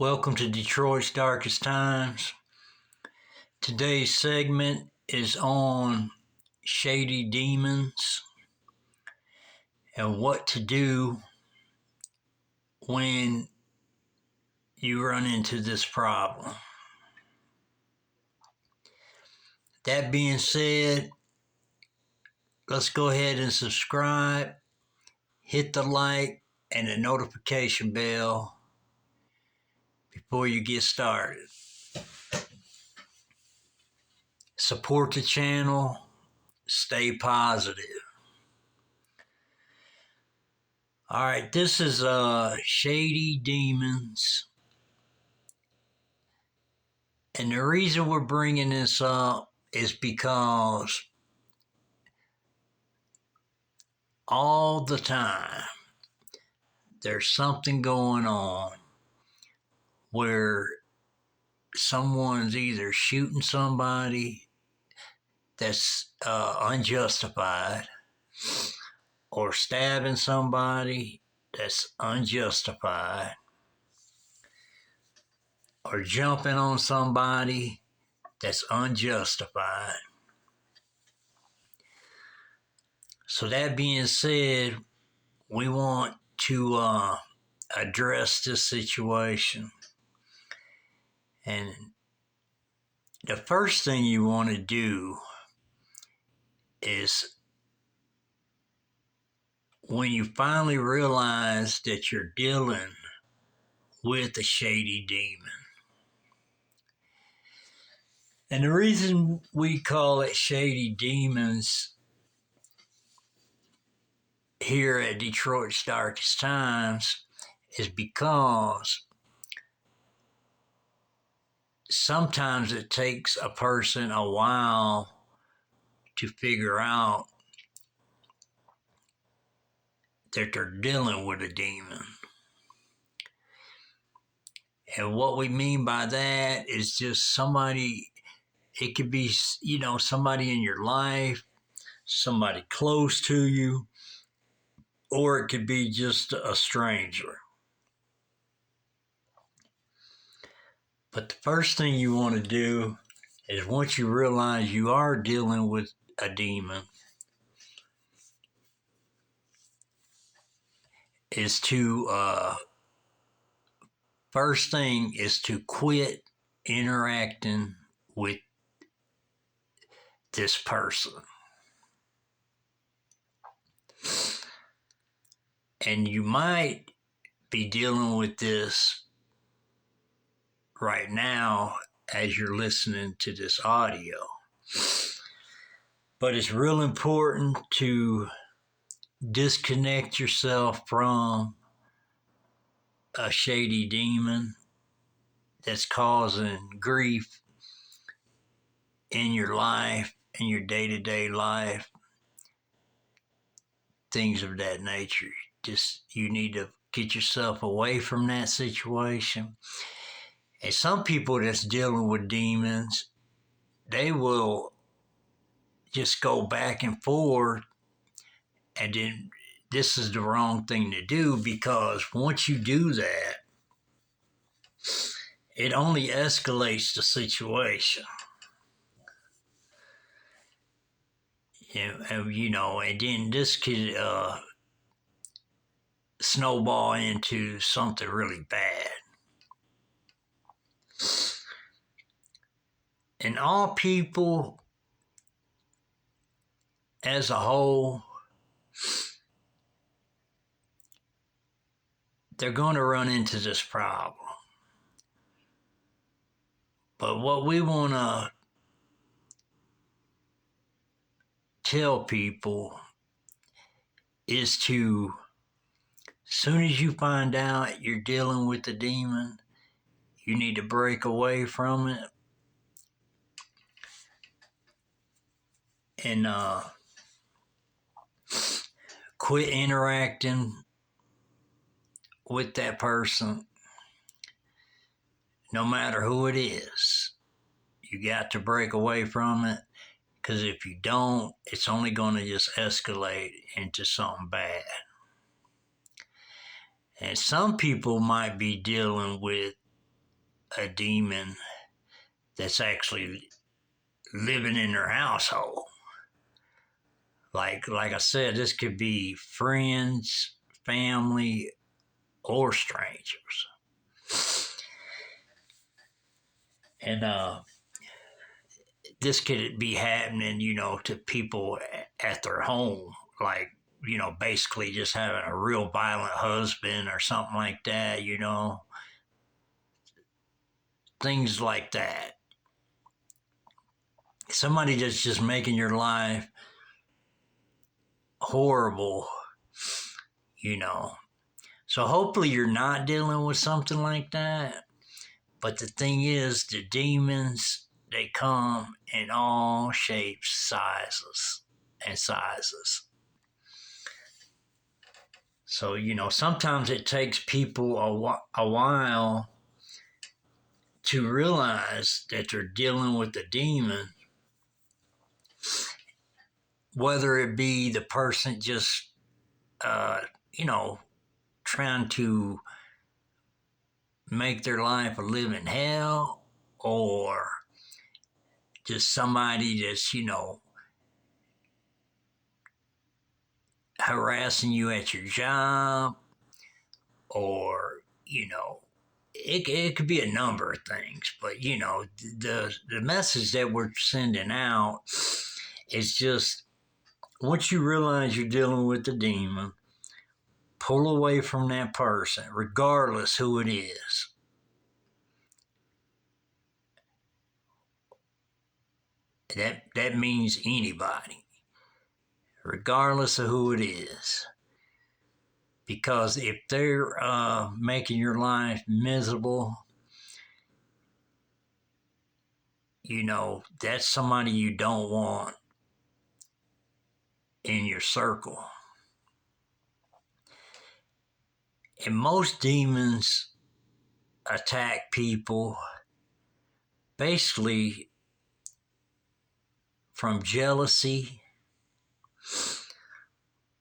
Welcome to Detroit's Darkest Times. Today's segment is on shady demons and what to do when you run into this problem. That being said, let's go ahead and subscribe, hit the like and the notification bell before you get started. Support the channel, stay positive. All right, this is Shady Demons. And the reason we're bringing this up is because all the time there's something going on where someone's either shooting somebody that's unjustified or stabbing somebody that's unjustified or jumping on somebody that's unjustified. So that being said, we want to address this situation. And the first thing you want to do is when you finally realize that you're dealing with a shady demon. And the reason we call it shady demons here at Detroit's Darkest Times is because sometimes it takes a person a while to figure out that they're dealing with a demon. And what we mean by that is just somebody, it could be, somebody in your life, somebody close to you, or it could be just a stranger. But the first thing you want to do is once you realize you are dealing with a demon, is to, first thing is to quit interacting with this person. And you might be dealing with this right now as you're listening to this audio. But it's real important to disconnect yourself from a shady demon that's causing grief in your life, in your day-to-day life, things of that nature. You need to get yourself away from that situation. And some people that's dealing with demons, they will just go back and forth, and then this is the wrong thing to do, because once you do that, it only escalates the situation. And then this could snowball into something really bad. And all people as a whole, they're going to run into this problem. But what we want to tell people is to, as soon as you find out you're dealing with a demon, you need to break away from it and quit interacting with that person, no matter who it is. You got to break away from it, because if you don't, it's only going to just escalate into something bad. And some people might be dealing with a demon that's actually living in their household. Like I said, this could be friends, family, or strangers. And this could be happening, to people at their home, like, basically just having a real violent husband or something like that, things like that. Somebody that's just making your life horrible, you know. So hopefully you're not dealing with something like that. But the thing is, the demons, they come in all shapes, sizes. So, sometimes it takes people a while to realize that they're dealing with a demon, whether it be the person just, you know, trying to make their life a living hell, or just somebody that's, harassing you at your job, or, it could be a number of things. But, the message that we're sending out is just, once you realize you're dealing with a demon, pull away from that person, regardless who it is. That means anybody, regardless of who it is. Because if they're making your life miserable, that's somebody you don't want in your circle. And most demons attack people basically from jealousy,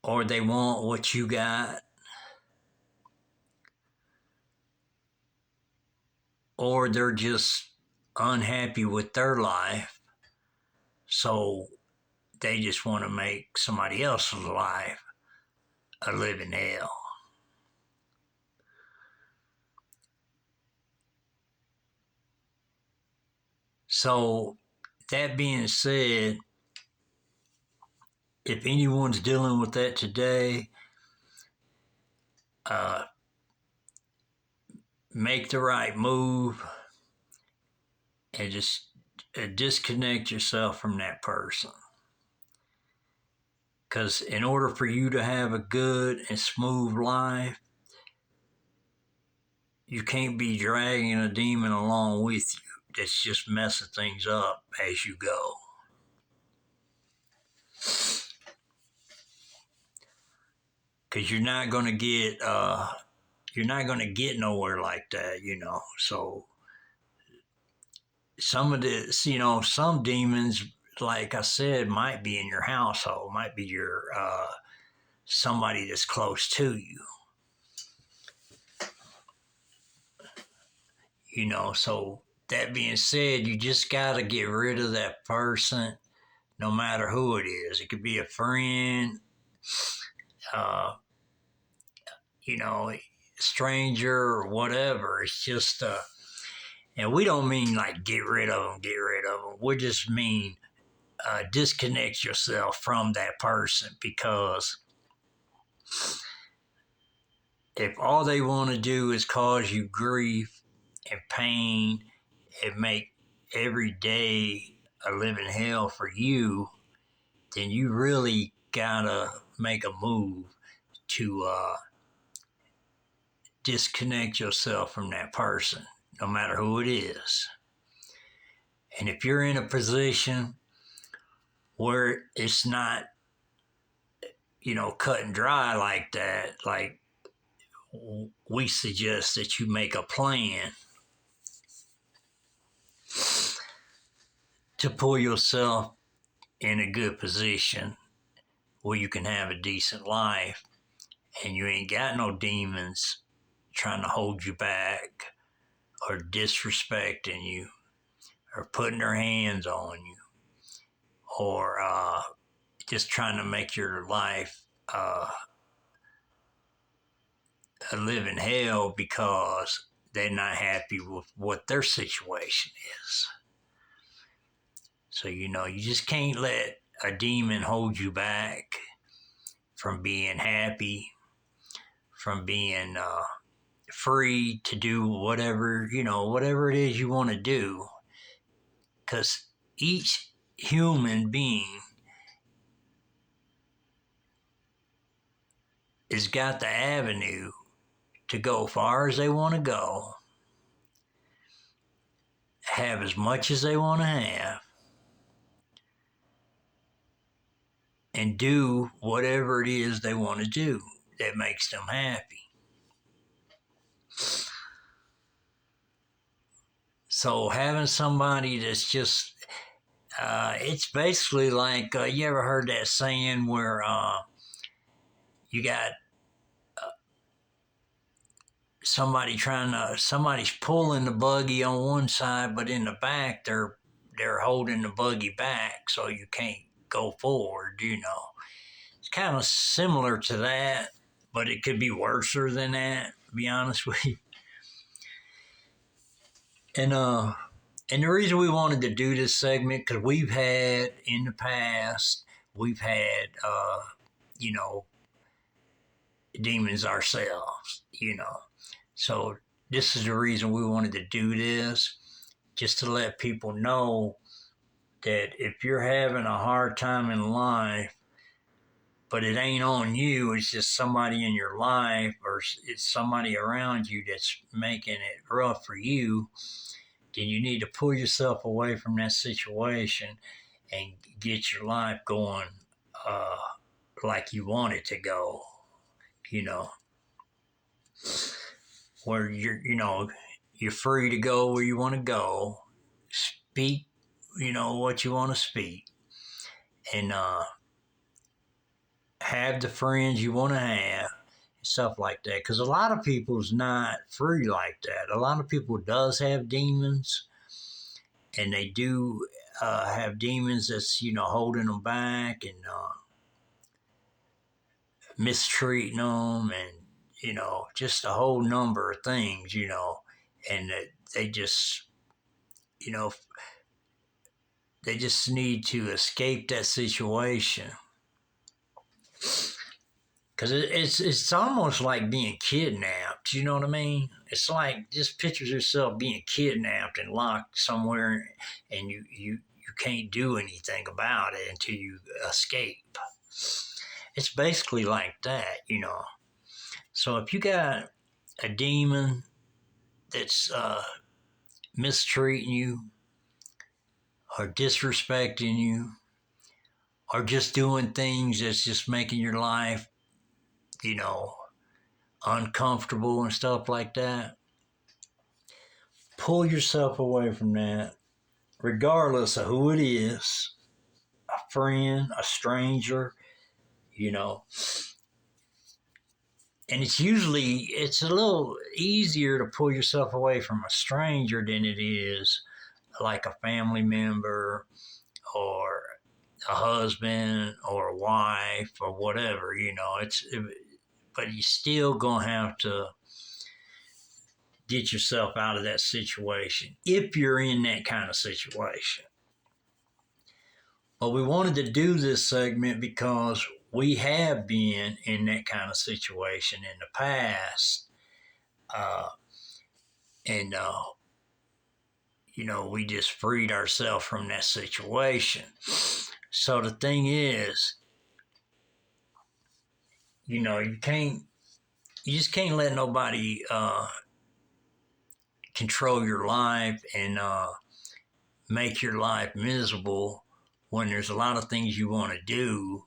or they want what you got, or they're just unhappy with their life, so they just want to make somebody else's life a living hell. So, that being said, if anyone's dealing with that today, make the right move and just disconnect yourself from that person. Because in order for you to have a good and smooth life, you can't be dragging a demon along with you that's just messing things up as you go. Because you're not going to get nowhere like that, So some of this, some demons, like I said, might be in your household, might be your somebody that's close to you. So that being said, you just got to get rid of that person, no matter who it is. It could be a friend, uh, stranger, or whatever. It's just, and we don't mean like get rid of them. We just mean disconnect yourself from that person, because if all they want to do is cause you grief and pain and make every day a living hell for you, then you really gotta make a move to disconnect yourself from that person, no matter who it is. And if you're in a position where it's not, cut and dry like that, like, we suggest that you make a plan to pull yourself in a good position where you can have a decent life and you ain't got no demons trying to hold you back or disrespecting you or putting their hands on you or just trying to make your life a living hell because they're not happy with what their situation is. So, you just can't let a demon hold you back from being happy, from being free to do whatever it is you want to do. Because each human being has got the avenue to go far as they want to go, have as much as they want to have, and do whatever it is they want to do that makes them happy. So having somebody that's just, it's basically like, you ever heard that saying where you got somebody's pulling the buggy on one side, but in the back they're holding the buggy back so you can't go forward. It's kind of similar to that, but it could be worse than that, to be honest with you. And the reason we wanted to do this segment, because we've had in the past, we've had demons ourselves. So this is the reason we wanted to do this, just to let people know that if you're having a hard time in life, but it ain't on you, it's just somebody in your life or it's somebody around you that's making it rough for you, then you need to pull yourself away from that situation and get your life going like you want it to go, where you're free to go where you want to go, speak, what you want to speak, and have the friends you want to have, stuff like that. Because a lot of people's not free like that. A lot of people does have demons, and they do have demons that's holding them back and mistreating them, and just a whole number of things, and that they just they just need to escape that situation. Because it's almost like being kidnapped, you know what I mean? It's like, just picture yourself being kidnapped and locked somewhere, and you can't do anything about it until you escape. It's basically like that, So if you got a demon that's mistreating you or disrespecting you or just doing things that's just making your life, uncomfortable and stuff like that, pull yourself away from that, regardless of who it is, a friend, a stranger, And it's a little easier to pull yourself away from a stranger than it is like a family member or a husband or a wife or whatever, but you still gonna have to get yourself out of that situation if you're in that kind of situation. But we wanted to do this segment because we have been in that kind of situation in the past. And we just freed ourselves from that situation. So the thing is, you just can't let nobody control your life and make your life miserable when there's a lot of things you want to do,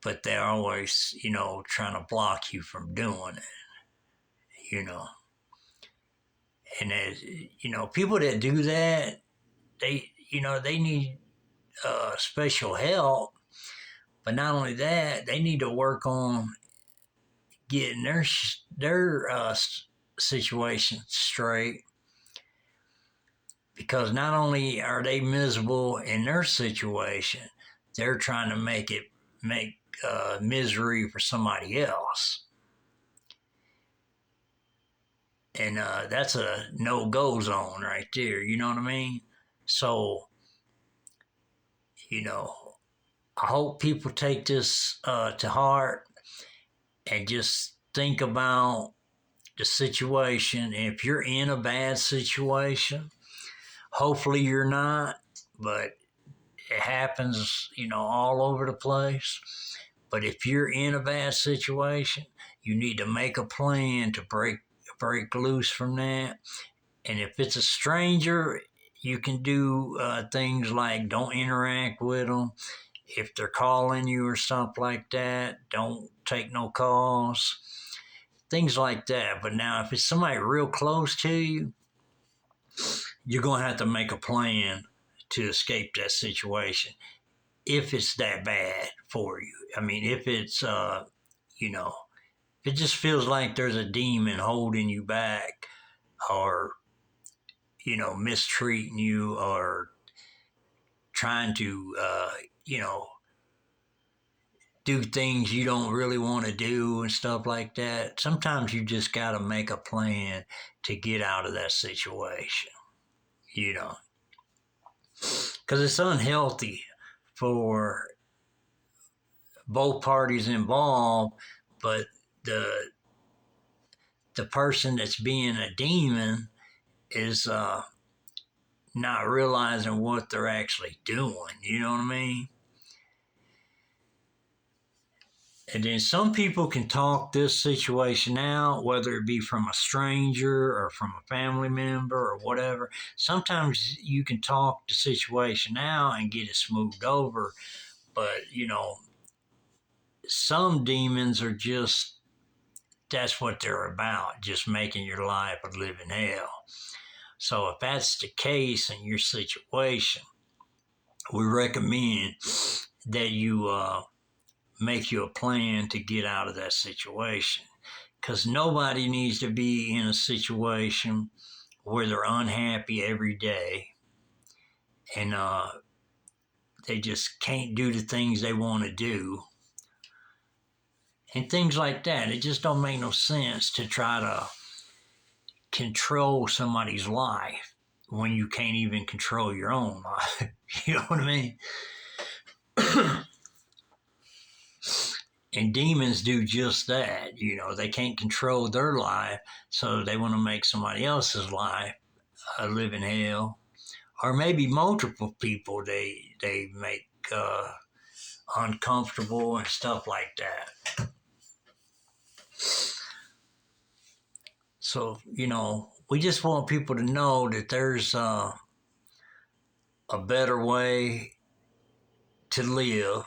but they're always, trying to block you from doing it, And as, people that do that, they need special help. But not only that, they need to work on getting their situation straight because not only are they miserable in their situation, they're trying to make misery for somebody else. And that's a no-go zone right there. You know what I mean? So, you know, I hope people take this to heart and just think about the situation. If you're in a bad situation, hopefully you're not, but it happens, all over the place. But if you're in a bad situation, you need to make a plan to break loose from that. And if it's a stranger, you can do things like don't interact with them. If they're calling you or stuff like that, don't take no calls. Things like that. But now, if it's somebody real close to you, you're going to have to make a plan to escape that situation if it's that bad for you. I mean, if it's, if it just feels like there's a demon holding you back or, mistreating you or trying to, do things you don't really want to do and stuff like that. Sometimes you just got to make a plan to get out of that situation, because it's unhealthy for both parties involved, but the the person that's being a demon is not realizing what they're actually doing. You know what I mean? And then some people can talk this situation out, whether it be from a stranger or from a family member or whatever. Sometimes you can talk the situation out and get it smoothed over. But, some demons are just, that's what they're about, just making your life a living hell. So if that's the case in your situation, we recommend that you make you a plan to get out of that situation, because nobody needs to be in a situation where they're unhappy every day and they just can't do the things they want to do and things like that. It just don't make no sense to try to control somebody's life when you can't even control your own life. You know what I mean? And demons do just that. They can't control their life, so they want to make somebody else's life a living hell. Or maybe multiple people they make uncomfortable and stuff like that. So, we just want people to know that there's a better way to live.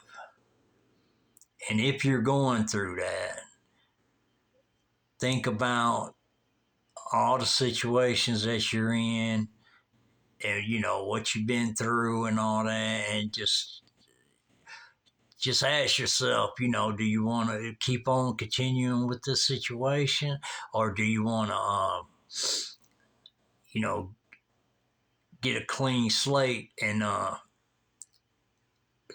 And if you're going through that, think about all the situations that you're in and, what you've been through and all that. And just ask yourself, do you want to keep on continuing with this situation, or do you want to, get a clean slate and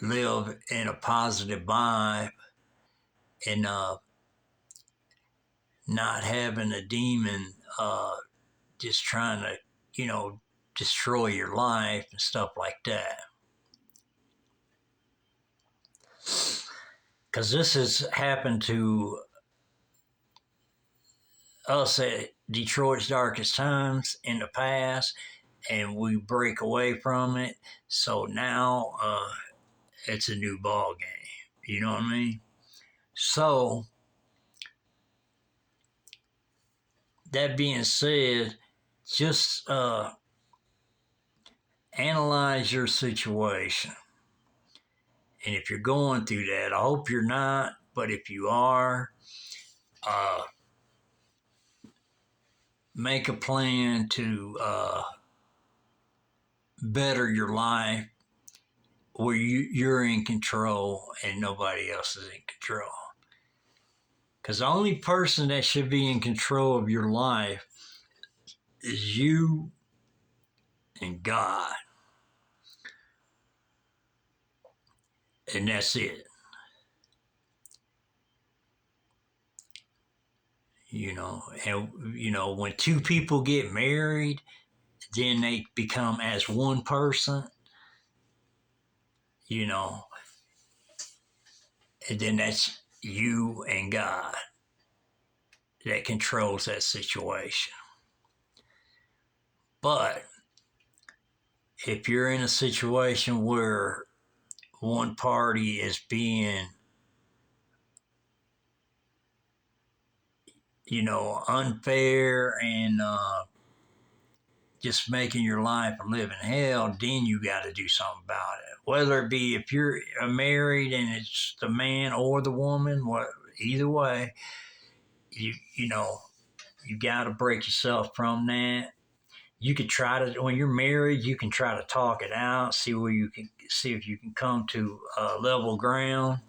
live in a positive vibe and not having a demon just trying to, destroy your life and stuff like that. Because this has happened to us at Detroit's Darkest Times in the past, and we break away from it. So now it's a new ball game. You know what I mean? So that being said, just analyze your situation. And if you're going through that, I hope you're not, but if you are, make a plan to better your life where you're in control and nobody else is in control. Because the only person that should be in control of your life is you and God. And that's it. And when two people get married, then they become as one person, you know, and then that's you and God that controls that situation. But if you're in a situation where one party is being, unfair and just making your life a living hell, then you got to do something about it. Whether it be if you're married and it's the man or the woman, either way, you got to break yourself from that. You could try to, when you're married, you can try to talk it out, see if you can come to level ground.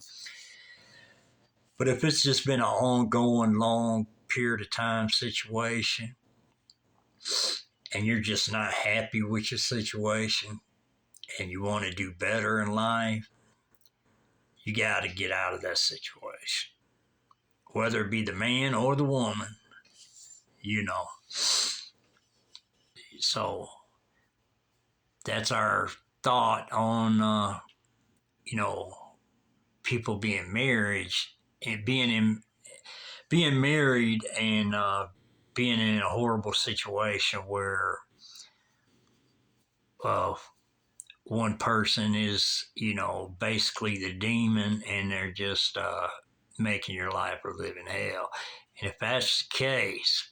But if it's just been an ongoing, long period of time situation, and you're just not happy with your situation, and you want to do better in life, you got to get out of that situation. Whether it be the man or the woman, you know. So that's our thought on, people being married and being married and being in a horrible situation where one person is, basically the demon and they're just making your life a living hell. And if that's the case,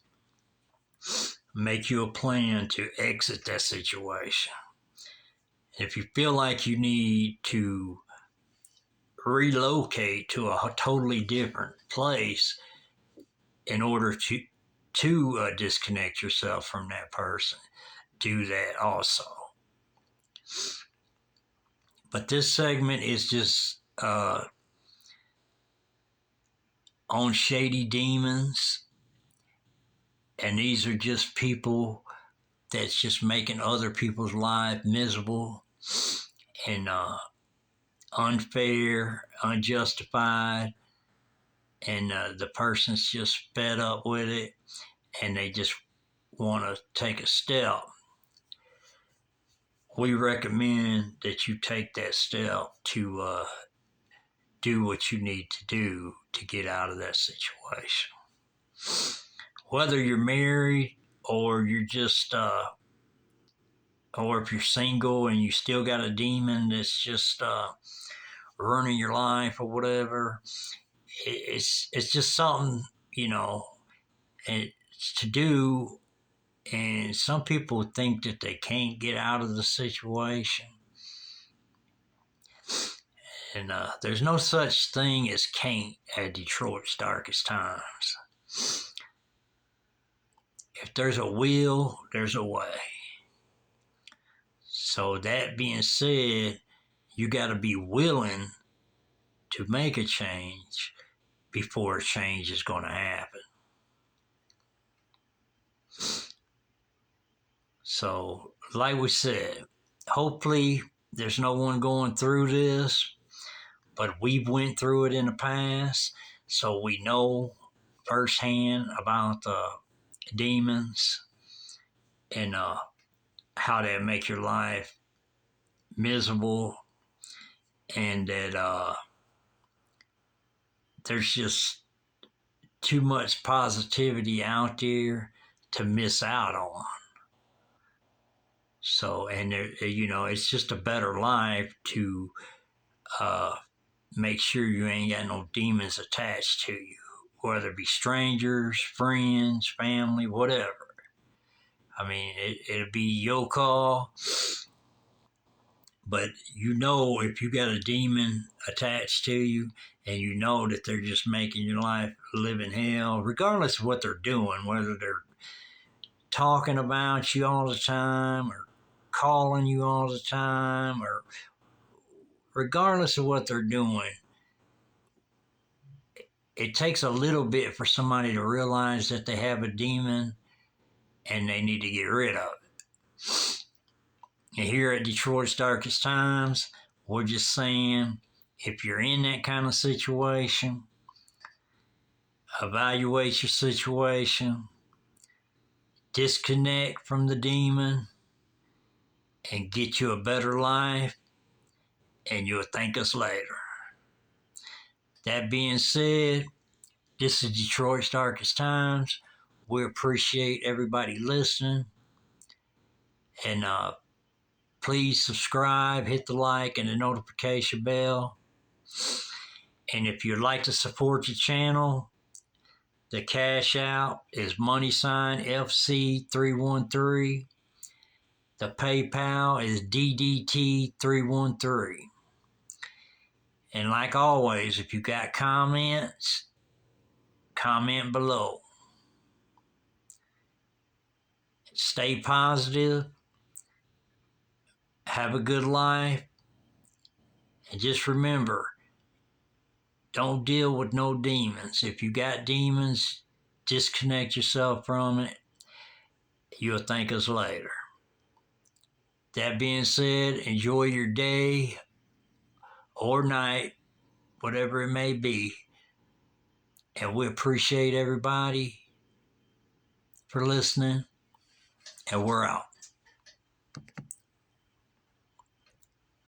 make you a plan to exit that situation. If you feel like you need to relocate to a totally different place in order to disconnect yourself from that person, do that also. But this segment is just on shady demons, and these are just people that's just making other people's life miserable and unfair, unjustified, and the person's just fed up with it, and they just want to take a step. We recommend that you take that step to do what you need to do to get out of that situation. Whether you're married or you're just, or if you're single and you still got a demon that's just ruining your life or whatever, it's just something, it's to do. And some people think that they can't get out of the situation. And there's no such thing as can't at Detroit's darkest times. If there's a will, there's a way. So that being said, you got to be willing to make a change before a change is going to happen. So, like we said, hopefully there's no one going through this, but we've went through it in the past, so we know firsthand about the demons and how they make your life miserable, and that there's just too much positivity out there to miss out on. So, and it's just a better life to make sure you ain't got no demons attached to you, whether it be strangers, friends, family, whatever. I mean, it'll be your call, but if you got a demon attached to you and you know that they're just making your life live in hell, regardless of what they're doing, whether they're talking about you all the time or calling you all the time, or regardless of what they're doing, it takes a little bit for somebody to realize that they have a demon and they need to get rid of it. And here at Detroit's Darkest Times, we're just saying, if you're in that kind of situation, evaluate your situation, disconnect from the demon, and get you a better life, and you'll thank us later. That being said, this is Detroit's Darkest Times. We appreciate everybody listening. And please subscribe, hit the like and the notification bell. And if you'd like to support the channel, the cash out is $FC313. The PayPal is DDT313. And like always, if you got comments, comment below. Stay positive. Have a good life. And just remember, don't deal with no demons. If you got demons, disconnect yourself from it. You'll thank us later. That being said, enjoy your day or night, whatever it may be. And we appreciate everybody for listening. And we're out.